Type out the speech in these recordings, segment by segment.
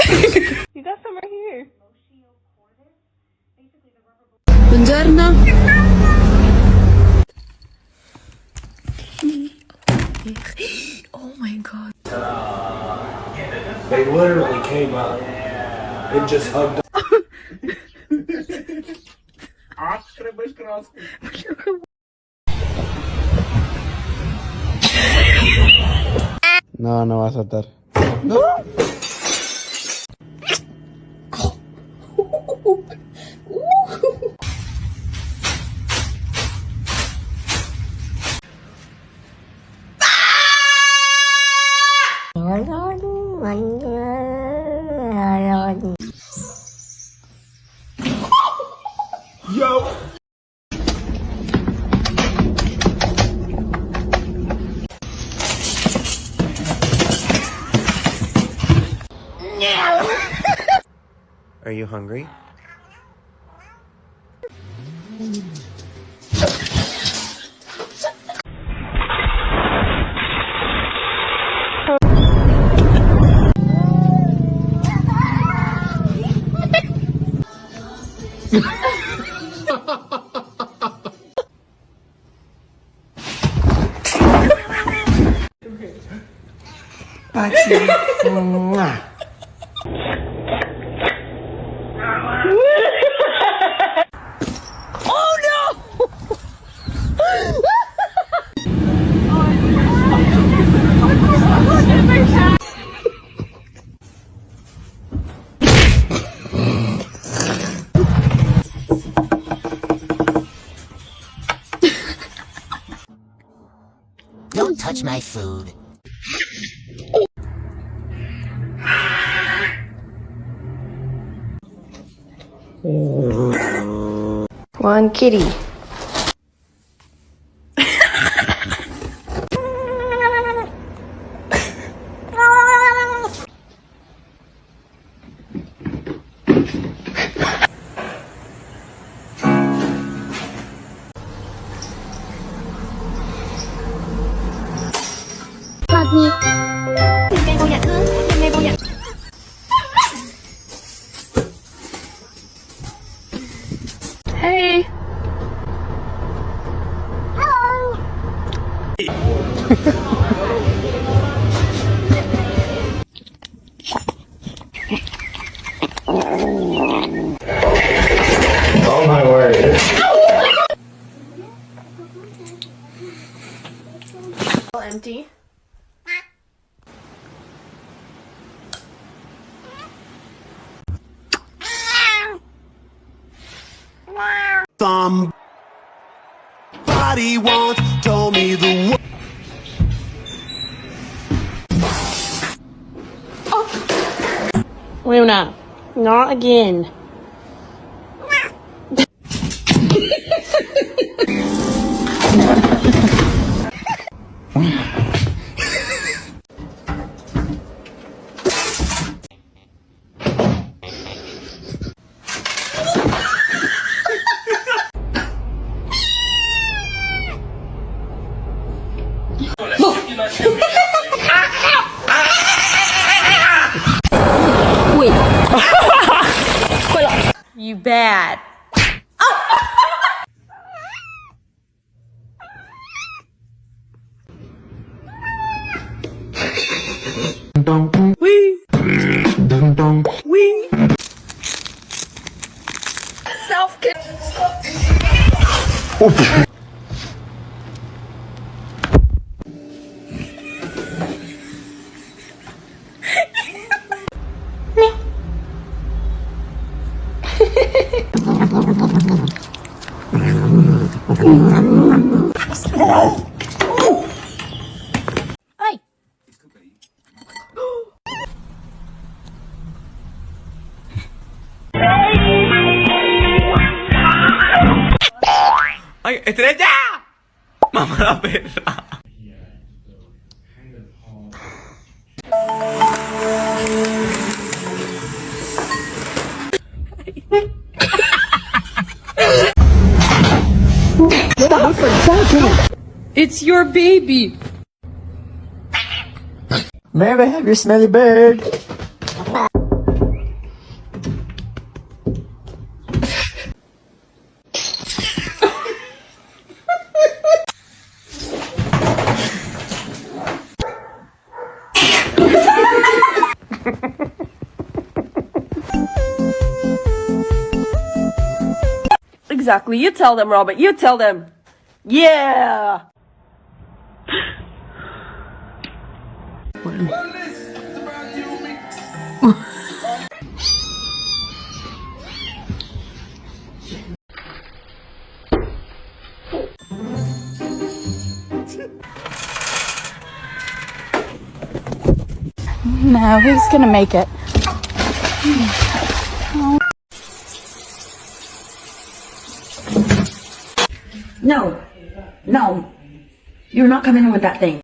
You got some right here. Buongiorno. Oh my god. They literally came up and just hugged. No, no va a saltar. Yo. Are you hungry? Don't touch my food. One kitty. Hey. Oh my word. Empty. Somebody once told me the word. Luna, not again. You bad. Wee. Wee. Self-care. Ay. ¡Ay, estrella! ¡Mamá la perra! It's your baby. May I have your smelly bird? Exactly. You tell them, Robert. You tell them. Yeah. No, who's gonna make it? No, no, you're not coming in with that thing.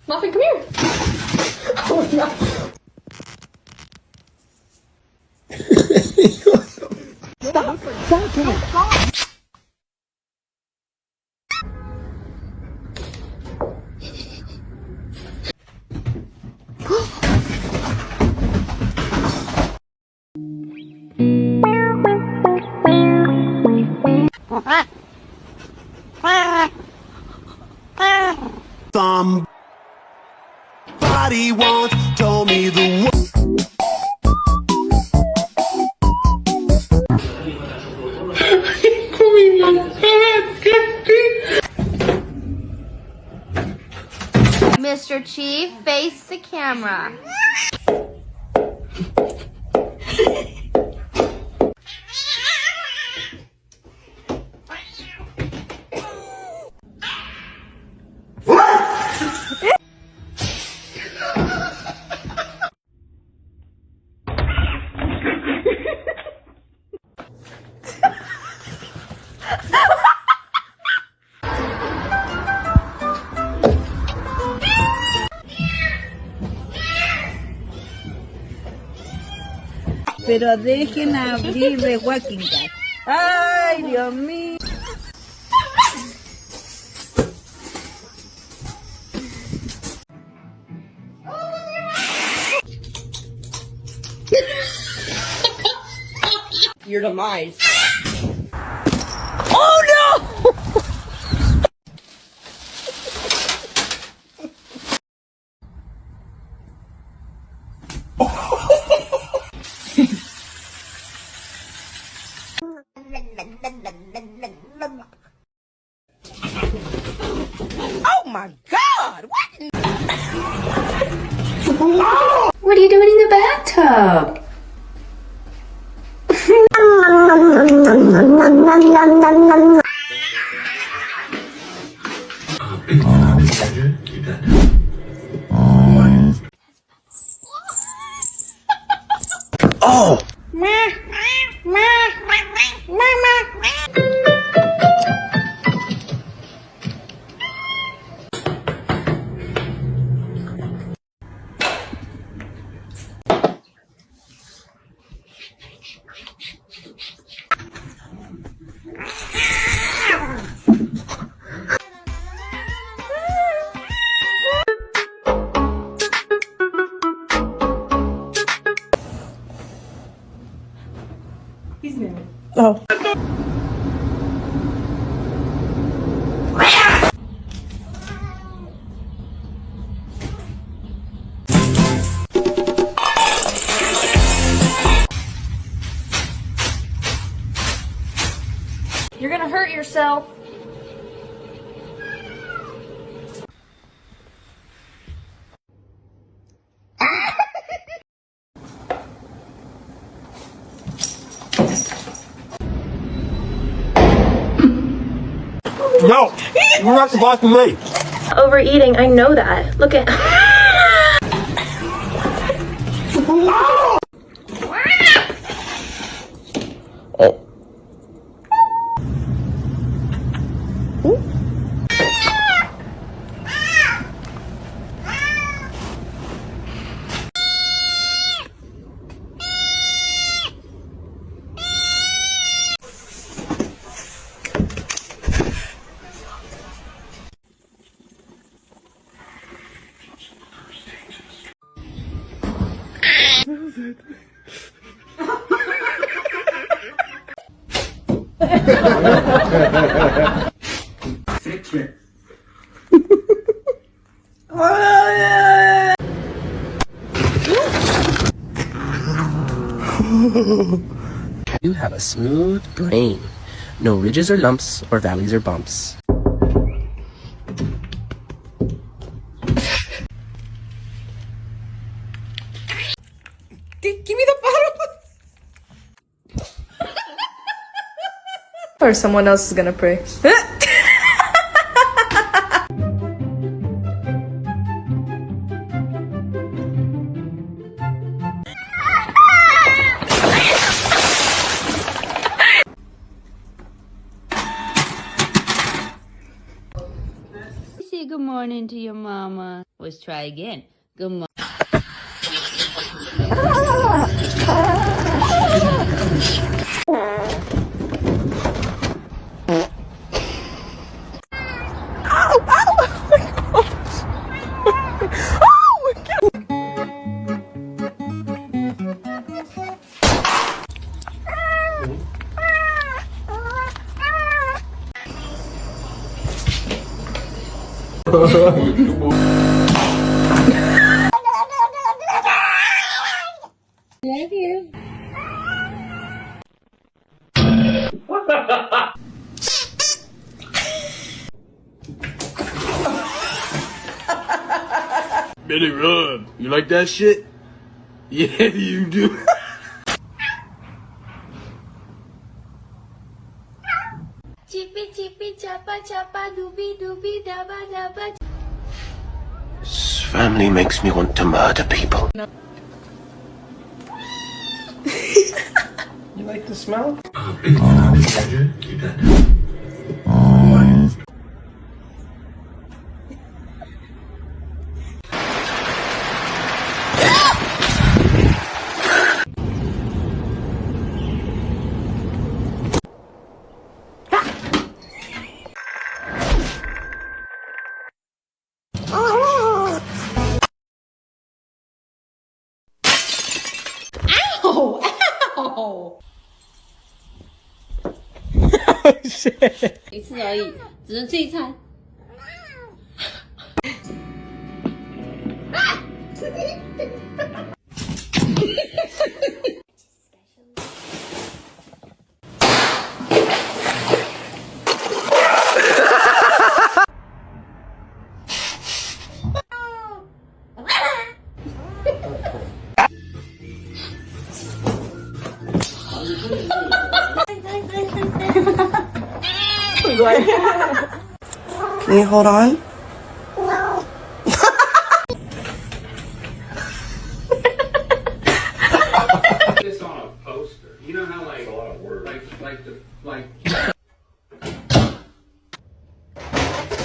Muffin, come here. Oh no. Somebody once told me the world. Mr. Chief, face the camera. Pero dejen abrir de Walking Dead. Ay, Dios mío. Your demise. Oh my God! What? What are you doing in the bathtub? Oh! Oh. You're gonna hurt yourself. No! You're not supposed to leave! Overeating, I know that. Look at. Fix it. You have a smooth brain. No ridges or lumps or valleys or bumps. Give me the bottle. Or someone else is gonna pray. Say good morning to your mama. Let's try again. Good morning. Love you. Billy Run, you like that shit? Yeah, you do. Chippy chippy chapa chapa dooby dooby daba daba. This family makes me want to murder people. You like the smell? Ow! 一次而已，只能吃一餐。Can you hold on?